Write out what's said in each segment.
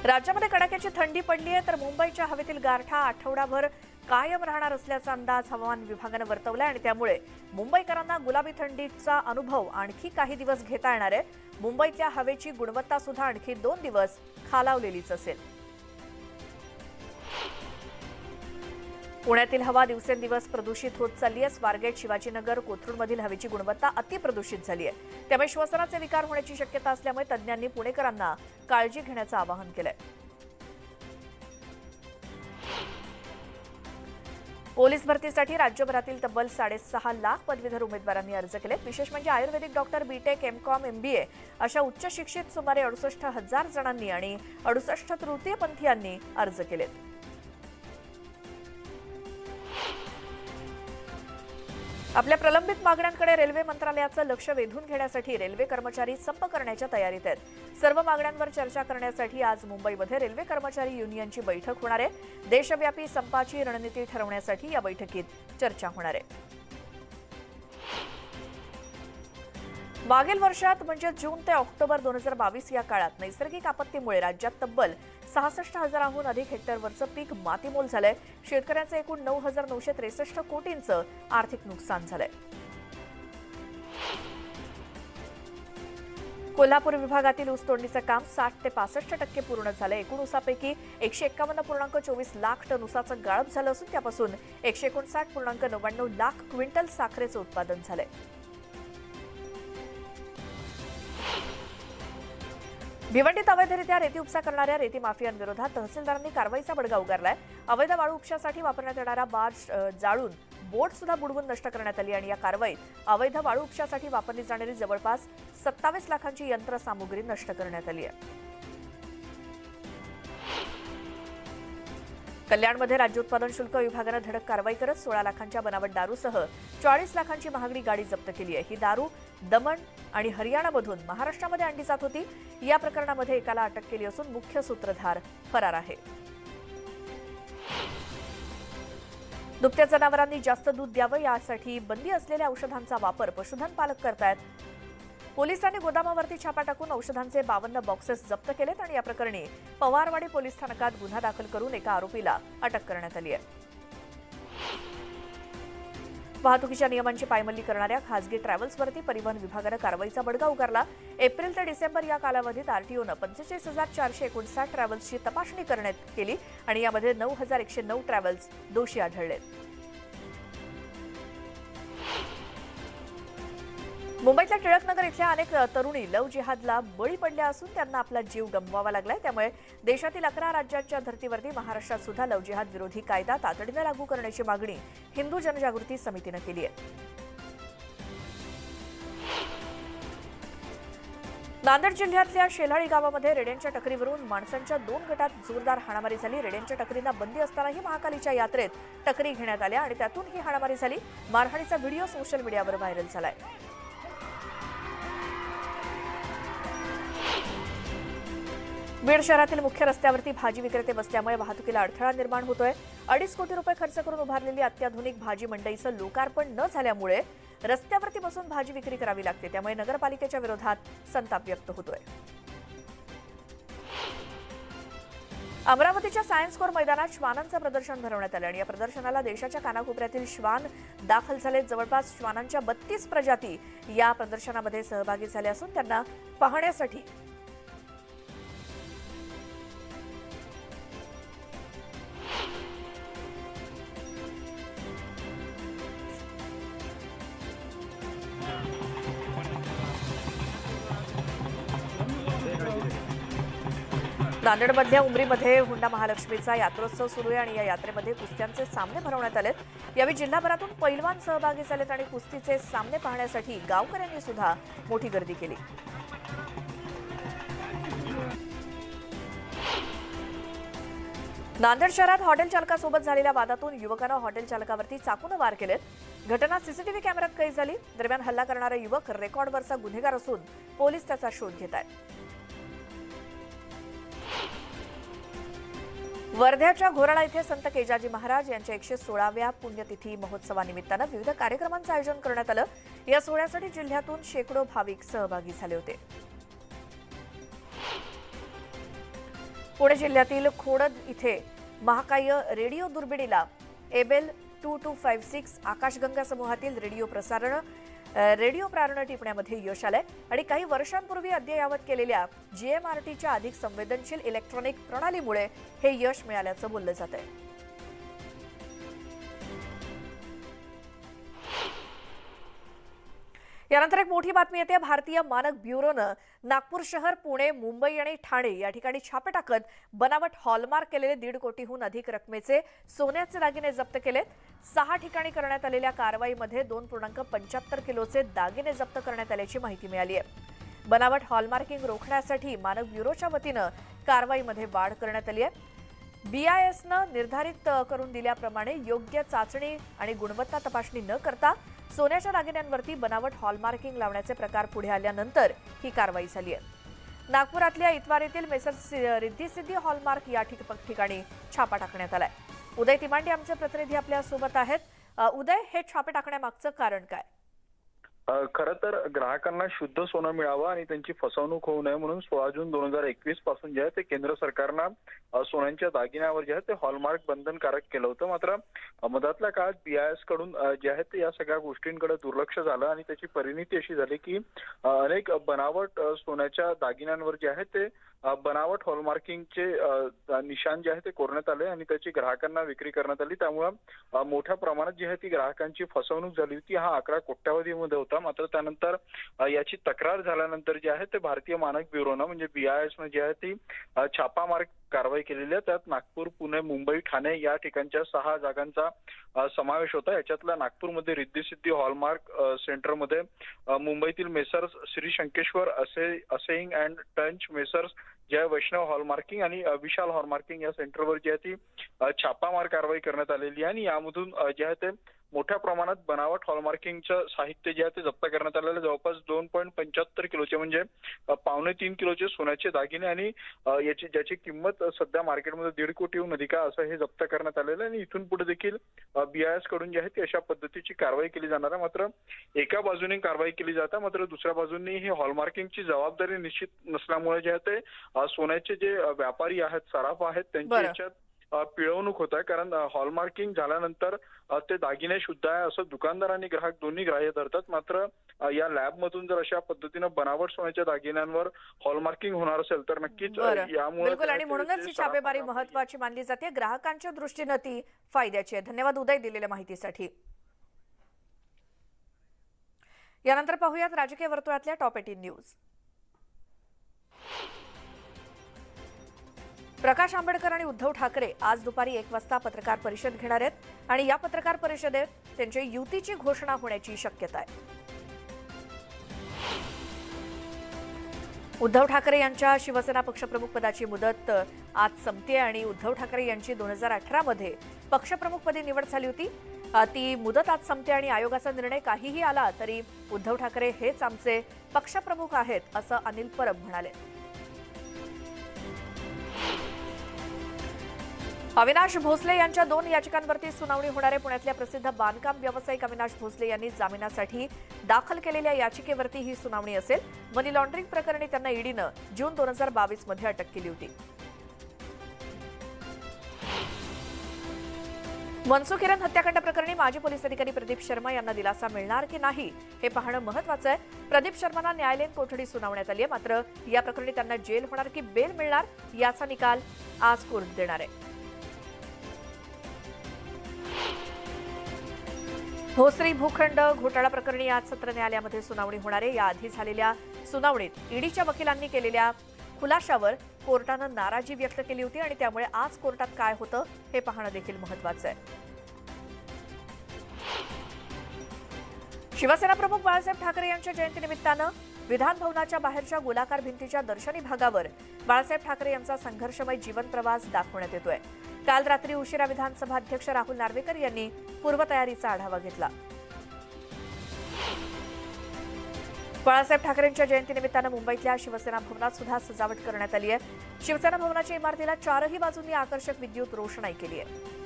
राज्यामध्ये कडाक्याची थंडी पडली आहे तर मुंबईच्या हवेतील गारठा आठवडाभर कायम राहणार असल्याचा अंदाज हवामान विभागाने वर्तवलाय आणि त्यामुळे मुंबईकरांना गुलाबी थंडीचा अनुभव आणखी काही दिवस घेता येणार आहे। मुंबईतल्या हवेची गुणवत्ता सुद्धा आणखी 2 दिवस खालावलेलीच असेल। पुण्यातील हवा दिवसेंदिवस प्रदूषित होत चालली आहे। स्वारगेट, शिवाजीनगर, कोथरूडमधील हवेची गुणवत्ता अतिप्रदूषित झाली आहे। त्यामुळे श्वसनाचे विकार होण्याची शक्यता असल्यामुळे तज्ज्ञांनी पुणेकरांना काळजी घेण्याचं आवाहन केलंय। पोलीस भरतीसाठी राज्यभरातील तब्बल 6.5 लाख पदवीधर उमेदवारांनी अर्ज केलेत। विशेष म्हणजे आयुर्वेदिक डॉक्टर, बीटेक, एमकॉम, एमबीए अशा उच्च शिक्षित सुमारे 68,000 जणांनी आणि 68 तृतीयपंथीयांनी अर्ज केलेत। आपल्या प्रलंबित मागण्यांकडे रेल्वे मंत्रालयाचं लक्ष वेधून घेण्यासाठी रेल्वे कर्मचारी संप करण्याच्या तयारीत आहेत। सर्व मागण्यांवर चर्चा करण्यासाठी आज मुंबईमध्ये रेल्वे कर्मचारी युनियनची बैठक होणार आहे। देशव्यापी संपाची रणनीती ठरवण्यासाठी या बैठकीत चर्चा होणार आहे। मागील वर्षात म्हणजे जून ते ऑक्टोबर 2022 या काळात नैसर्गिक आपत्तीमुळे राज्यात तब्बल 66,000हून अधिक हेक्टरवरचं पीक मातीमोल झालंय। शेतकऱ्यांचं एकूण 9,963 कोटींचं आर्थिक नुकसान झालंय। कोल्हापूर विभागातील ऊस तोडणीचं काम 60 ते 65% पूर्ण झालंय। एकूण ऊसापैकी 151.24 लाख टन ऊसाचं गाळप झालं असून त्यापासून 159.99 लाख क्विंटल साखरेचं उत्पादन झालंय। भिवंडीत अवैधरित्या रेती उपसा करणाऱ्या रेती माफियांविरोधात तहसीलदारांनी कारवाईचा बडगा उगारलाय। अवैध वाळू उपशासाठी वापरण्यात येणारा बार्ज जाळून बोट सुद्धा बुडवून नष्ट करण्यात आली आणि या कारवाईत अवैध वाळू उपशासाठी वापरली जाणारी जवळपास 27 लाखांची यंत्रसामुग्री नष्ट करण्यात आली आहे। कल्याणमध्ये राज्य उत्पादन शुल्क विभागानं धडक कारवाई करत 16 लाखांच्या बनावट दारूसह 40 लाखांची महागडी गाडी जप्त केली आहे। ही दारू दमण आणि हरियाणामधून महाराष्ट्रामध्ये आणली जात होती। या प्रकरणामध्ये एकाला अटक केली असून मुख्य सूत्रधार फरार आहे। दुभत्या जनावरांनी जास्त दूध द्यावं यासाठी बंदी असलेल्या औषधांचा वापर पशुधन पालक करतायत। पोलिसांनी गोदामावरती छापा टाकून औषधांचे 52 बॉक्सेस जप्त केलेत आणि या प्रकरणी पवारवाडी पोलीस स्थानकात गुन्हा दाखल करून एका आरोपीला अटक करण्यात आली आहे। वाहतुकीच्या नियमांची पायमल्ली करणाऱ्या खासगी ट्रॅव्हल्सवरती परिवहन विभागानं कारवाईचा बडगा उगारला। एप्रिल ते डिसेंबर या कालावधीत आरटीओनं 45,459 ट्रॅव्हल्सची तपासणी करण्यात केली आणि यामध्ये 9,109 ट्रॅव्हल्स दोषी आढळलेत। मुंबईतल्या टिळकनगर इथल्या अनेक तरुणी लव्ह जिहादला बळी पडल्या असून त्यांना आपला जीव गमवावा लागलाय। त्यामुळे देशातील 11 राज्यांच्या धर्तीवरती महाराष्ट्रात सुद्धा लव्ह जिहाद विरोधी कायदा तातडीने लागू करण्याची मागणी हिंदू जनजागृती समितीनं केली आहे। नांदेड जिल्ह्यातल्या शेलाळी गावामध्ये रेड्यांच्या टकरीवरून माणसांच्या 2 गटात जोरदार हाणामारी झाली। रेड्यांच्या टकरींना बंदी असतानाही महाकालीच्या यात्रेत टकरी घेण्यात आल्या आणि त्यातून ही हाणामारी झाली। मारहाणीचा व्हिडिओ सोशल मीडियावर व्हायरल झालाय। बीड शहरातील मुख्य रस्त्यावरती भाजी विक्रेते बसल्यामुळे वाहतुकीला अडथळा निर्माण होतोय। 2.5 कोटी रुपये खर्च करून उभारलेली अत्याधुनिक भाजी मंडईचं लोकार्पण न झाल्यामुळे रस्त्यावरती बसून भाजी विक्री करावी लागते। त्यामुळे नगरपालिकेच्या विरोधात संताप व्यक्त होतोय। अमरावतीच्या सायन्स कोर मैदानात श्वानांचं प्रदर्शन भरवण्यात आलं आणि या प्रदर्शनाला देशाच्या कानाकोपऱ्यातील श्वान दाखल झाले। जवळपास श्वानांच्या 32 प्रजाती या प्रदर्शनामध्ये सहभागी झाल्या असून त्यांना पाहण्यासाठी नांदेडमधल्या उमरीमध्ये हुंडा महालक्ष्मीचा यात्रोत्सव सुरू आहे आणि या यात्रेमध्ये कुस्त्यांचे सामने भरवण्यात आलेत। यावेळी जिल्हाभरातून पैलवान सहभागी झालेत आणि कुस्तीचे सामने पाहण्यासाठी गावकऱ्यांनी सुद्धा मोठी गर्दी केली। नांदेड शहरात हॉटेल चालकासोबत झालेल्या वादातून युवकानं हॉटेल चालकावरती चाकूने वार केलेत। घटना सीसीटीव्ही कॅमेऱ्यात कैद झाली। दरम्यान हल्ला करणारा युवक रेकॉर्डवरचा गुन्हेगार असून पोलीस त्याचा शोध घेत आहेत। वर्ध्याच्या घोराळा इथे संत केजाजी महाराज यांच्या 116व्या पुण्यतिथी महोत्सवानिमित्तानं विविध कार्यक्रमांचं आयोजन करण्यात आलं। या सोहळ्यासाठी जिल्ह्यातून शेकडो भाविक सहभागी झाले होते। पुणे जिल्ह्यातील खोडद इथे महाकाय रेडिओ दुर्बिणीला एबेल 2256 आकाशगंगा समूहातील रेडिओ प्रारण टिपण्यामध्ये यश आलंय आणि काही वर्षांपूर्वी अद्ययावत केलेल्या GMRTच्या अधिक संवेदनशील इलेक्ट्रॉनिक प्रणालीमुळे हे यश मिळाल्याचं बोललं जात आहे. यानंतर एक मोठी बातमी येते. भारतीय मानक ब्युरोनं नागपूर शहर, पुणे, मुंबई आणि ठाणे या ठिकाणी छापे टाकत बनावट हॉलमार्क केलेले 1.5 कोटीहून अधिक रकमेचे सोन्याचे दागिने जप्त केलेत. 6 ठिकाणी करण्यात आलेल्या कारवाईमध्ये 2.75 किलोचे दागिने जप्त करण्यात आल्याची माहिती मिळाली आहे. बनावट हॉलमार्किंग रोखण्यासाठी मानक ब्युरोच्या वतीनं कारवाईमध्ये वाढ करण्यात आली आहे. BISनं निर्धारित करून दिल्याप्रमाणे योग्य चाचणी आणि गुणवत्ता तपासणी न करता सोन्याच्या दागिन्यांवरती बनावट हॉलमार्किंग लावण्याचे प्रकार पुढे आल्यानंतर ही कारवाई झाली आहे. नागपुरातल्या इतवारीतील मेसर्स रिद्धी-सिद्धी हॉलमार्क या ठिकाणी छापा टाकण्यात आलाय. उदय तिमांडे आमचे प्रतिनिधी आपल्या सोबत आहेत. उदय, हे छापे टाकण्यामागचं कारण काय? खरं तर ग्राहकांना शुद्ध सोनं मिळावं आणि त्यांची फसवणूक होऊ नये म्हणून 16 जून 2021 पासून जे आहे ते केंद्र सरकारनं सोन्यांच्या दागिन्यावर जे आहे ते हॉलमार्क बंधनकारक केलं होतं. मात्र मधातल्या काळात BIS कडून जे आहे ते या सगळ्या गोष्टींकडे दुर्लक्ष झालं आणि त्याची परिणिती अशी झाली की अनेक बनावट सोन्याच्या दागिन्यांवर जे आहे ते बनावट हॉलमार्किंगचे निशाण जे आहे ते कोरण्यात आले आणि त्याची ग्राहकांना विक्री करण्यात आली. त्यामुळे मोठ्या प्रमाणात जी आहे ती ग्राहकांची फसवणूक झाली होती. हा आकडा कोट्यावधीमध्ये होता. मात्र त्यानंतर याची तक्रार झाल्यानंतर जे आहे ते भारतीय मानक ब्युरोनं म्हणजे BISनं जे आहे ती छापामार कारवाई केलेली आहे. त्यात नागपूर, पुणे, मुंबई, ठाणे या ठिकाणच्या 6 जागांचा समावेश होता. याच्यातल्या नागपूरमध्ये रिद्धी-सिद्धी हॉलमार्क सेंटरमध्ये, मुंबईतील messrs Shri Shankeshwar assaying and टंच, मेसर्स जय वैष्णव हॉलमार्किंग आणि विशाल हॉलमार्किंग या सेंटरवर जी आहे ती छापामार कारवाई करण्यात आलेली आहे आणि यामधून जे आहे ते मोठ्या प्रमाणात बनावट हॉलमार्किंगचं साहित्य जे आहे ते जप्त करण्यात आलेलं. जवळपास 2.75 किलोचे म्हणजे 2.25 किलोचे सोन्याचे दागिने आणि ज्याची किंमत सध्या मार्केटमध्ये 1.5 कोटीहून अधिक आहे असं हे जप्त करण्यात आलेलं आहे आणि इथून पुढे देखील BIS कडून जे आहे ती अशा पद्धतीची कारवाई केली जाणार आहे. मात्र एका बाजूने कारवाई केली जाते, मात्र दुसऱ्या बाजूने ही हॉलमार्किंगची जबाबदारी निश्चित नसल्यामुळे जे आहे ते सोन्याचे जे व्यापारी आहेत, सराफ आहेत, त्यांच्या याच्यात पिळवणूक होत आहे. कारण हॉलमार्किंग झाल्यानंतर ते दागिने शुद्ध आहे असं दुकानदार आणि ग्राहक दोन्ही ग्राह्य धरतात. मात्र या लॅबमधून जर अशा पद्धतीनं बनावट सोन्याच्या दागिन्यांवर हॉलमार्किंग होणार असेल तर नक्कीच यामुळे बिलकुल, आणि म्हणूनच ही छापेमारी महत्त्वाची मानली जाते. ग्राहकांच्या दृष्टीने ती फायद्याची आहे. धन्यवाद उदय दिलेल्या माहितीसाठी. यानंतर पाहूयात राजकीय वर्तुळातल्या टॉप 18 न्यूज. प्रकाश आंबेडकर आणि उद्धव ठाकरे आज दुपारी 1 वाजता पत्रकार परिषद घेणार आहेत आणि या पत्रकार परिषदेत त्यांच्या युतीची घोषणा होण्याची शक्यता आहे. उद्धव ठाकरे यांच्या शिवसेना पक्षप्रमुख पदाची मुदत आज संपते आणि उद्धव ठाकरे यांची 2018 मध्ये पक्षप्रमुखपदी निवड झाली होती. ती मुदत आज संपते आणि आयोगाचा निर्णय काहीही आला तरी उद्धव ठाकरे हेच आमचे पक्षप्रमुख आहेत असं अनिल परब म्हणाले. अविनाश भोसले यांच्या 2 याचिकांवरती सुनावणी होणार आहे. पुण्यातल्या प्रसिद्ध बांधकाम व्यावसायिक अविनाश भोसले यांनी जामिनासाठी दाखल केलेल्या याचिकेवरती ही सुनावणी असेल. मनी लॉन्ड्रिंग प्रकरणी त्यांना ईडीनं जून 2022 मध्ये अटक केली होती. मनसुख हिरेन हत्याकांड प्रकरणी माजी पोलीस अधिकारी प्रदीप शर्मा यांना दिलासा मिळणार की नाही हे पाहणं महत्त्वाचं आहे. प्रदीप शर्मांना न्यायालयीन कोठडी सुनावण्यात आली आहे. मात्र या प्रकरणी त्यांना जेल होणार की बेल मिळणार याचा निकाल आज कोर्ट देणार आहे. भोसरी भूखंड घोटाळा प्रकरणी आज सत्र न्यायालयामध्ये सुनावणी होणार आहे. याआधी झालेल्या सुनावणीत ईडीच्या वकिलांनी केलेल्या खुलाशावर कोर्टानं नाराजी व्यक्त केली होती आणि त्यामुळे आज कोर्टात काय होतं हे पाहणं देखील महत्त्वाचं आहे. शिवसेना प्रमुख बाळासाहेब ठाकरे यांच्या जयंतीनिमित्तानं विधान भवनाच्या बाहेरच्या गोलाकार भिंतीच्या दर्शनी भागावर बाळासाहेब ठाकरे यांचा संघर्षमय जीवन प्रवास दाखवण्यात येतोय. काल रात्री उशिरा विधानसभा अध्यक्ष राहुल नार्वेकर यांनी पूर्वतयारीचा आढावा घेतला. बाळासाहेब ठाकरेंच्या जयंतीनिमित्तानं मुंबईतल्या शिवसेना भवनात सुद्धा सजावट करण्यात आली आहे. शिवसेना भवनाच्या इमारतीला 4ही बाजूंनी आकर्षक विद्युत रोषणाई केली आहे.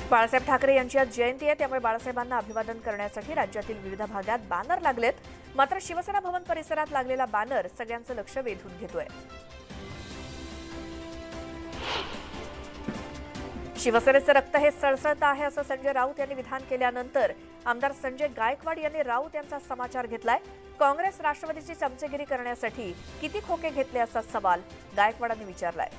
बाळासाहेब ठाकरे यांची आज जयंती आहे, त्यामुळे बाळासाहेबांना अभिवादन करण्यासाठी राज्यातील विविध भागात बॅनर लागलेत. मात्र शिवसेना भवन परिसरात लागलेला बॅनर सगळ्यांचं लक्ष वेधून घेतोय. शिवसेनेचं रक्त हे सळसळत आहे असं संजय राऊत यांनी विधान केल्यानंतर आमदार संजय गायकवाड यांनी राऊत यांचा समाचार घेतलाय. काँग्रेस राष्ट्रवादीची चमचेगिरी करण्यासाठी किती खोके घेतले असा सवाल गायकवाडांनी विचारलाय.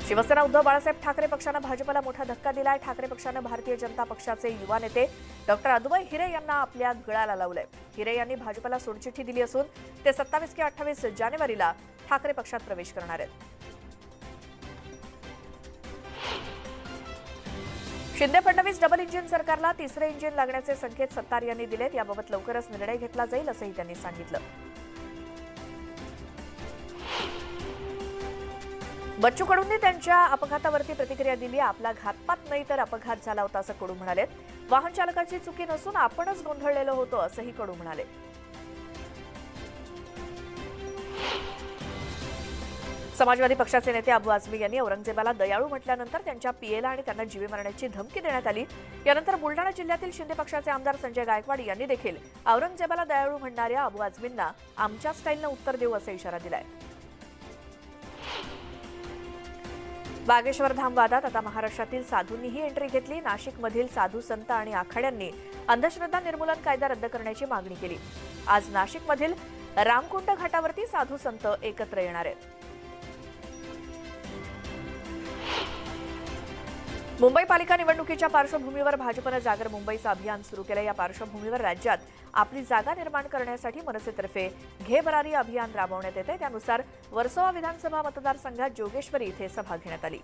शिवसेना उद्धव बाळासाहेब ठाकरे पक्षानं भाजपला मोठा धक्का दिलाय. ठाकरे पक्षानं भारतीय जनता पक्षाचे युवा नेते डॉक्टर अदुबाई हिरे यांना आपल्या गळाला लावलंय. हिरे यांनी भाजपला सोडचिठ्ठी दिली असून ते 27 किंवा 28 जानेवारीला ठाकरे पक्षात प्रवेश करणार आहेत. शिंदे फडणवीस डबल इंजिन सरकारला तिसरे इंजिन लागण्याचे संकेत सत्तार यांनी दिलेत. याबाबत लवकरच निर्णय घेतला जाईल असंही त्यांनी सांगितलं. बच्चू कडूंनी त्यांच्या अपघातावरती प्रतिक्रिया दिली. आपला घातपात नाही तर अपघात झाला होता असं कडू म्हणाले. वाहन चालकाची चुकी नसून आपणच गोंधळलेलो होतो असंही कडू म्हणाले. समाजवादी पक्षाचे नेते अबू आझमी यांनी औरंगजेबाला दयाळू म्हटल्यानंतर त्यांच्या पीएला आणि त्यांना जीवे मारण्याची धमकी देण्यात आली. यानंतर बुलढाणा जिल्ह्यातील शिंदे पक्षाचे आमदार संजय गायकवाड यांनी देखील औरंगजेबाला दयाळू म्हणणाऱ्या अबू आझमींना आमच्या स्टाईलनं उत्तर देऊ असा इशारा दिलाय. बागेश्वर धाम वादात आता महाराष्ट्रातील साधूंनीही एंट्री घेतली. नाशिकमधील साधू संत आणि आखाड्यांनी अंधश्रद्धा निर्मूलन कायदा रद्द करण्याची मागणी केली. आज नाशिकमधील रामकुंड घाटावरती साधू संत एकत्र येणार आहेत. मुंबई पालिका निवडणुकीच्या पार्श्वभूमीवर भाजपनं जागर मुंबईचं अभियान सुरू केलं. या पार्श्वभूमीवर राज्यात आपली जागा निर्माण करण्यासाठी मनसेतर्फे घे भरारी अभियान राबवण्यात येते. त्यानुसार वर्सोवा विधानसभा मतदारसंघात जोगेश्वरी इथे सभा घेण्यात आली.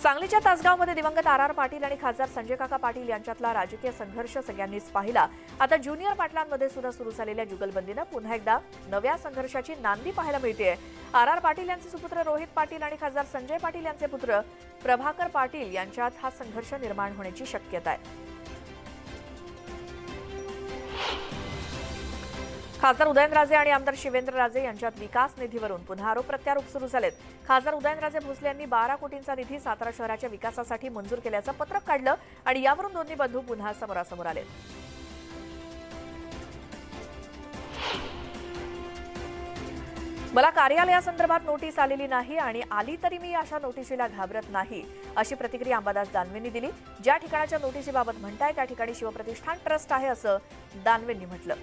सांगलीच्या तासगावमध्ये दिवंगत आर पाटील आणि खासदार संजय काका पाटील यांच्यातला राजकीय संघर्ष सगळ्यांनीच पाहिला. आता ज्युनियर पाटलांमध्ये सुद्धा सुरू झालेल्या जुगलबंदीनं पुन्हा एकदा नव्या संघर्षाची नांदी पाहायला मिळतेय. आर पाटील यांचे सुपुत्र रोहित पाटील आणि खासदार संजय पाटील यांचे पुत्र प्रभाकर पाटील यांच्यात हा संघर्ष निर्माण होण्याची शक्यता आहे. खासदार उदयनराजे आणि आमदार शिवेंद्रराजे यांच्यात विकास निधीवरून पुन्हा आरोप प्रत्यारोप सुरू झालेत. खासदार उदयनराजे भोसले यांनी 12 कोटींचा निधी सातारा शहराच्या विकासासाठी मंजूर केल्याचं पत्रक काढलं आणि यावरून दोन्ही बंधू पुन्हा समोरासमोर आले. मला कार्यालयासंदर्भात नोटीस आलेली नाही आणि आली तरी मी अशा नोटिसीला घाबरत नाही अशी प्रतिक्रिया अंबादास दानवेंनी दिली. ज्या ठिकाणाच्या नोटिसीबाबत म्हणताय त्या ठिकाणी शिवप्रतिष्ठान ट्रस्ट आहे असं दानवेंनी म्हटलं.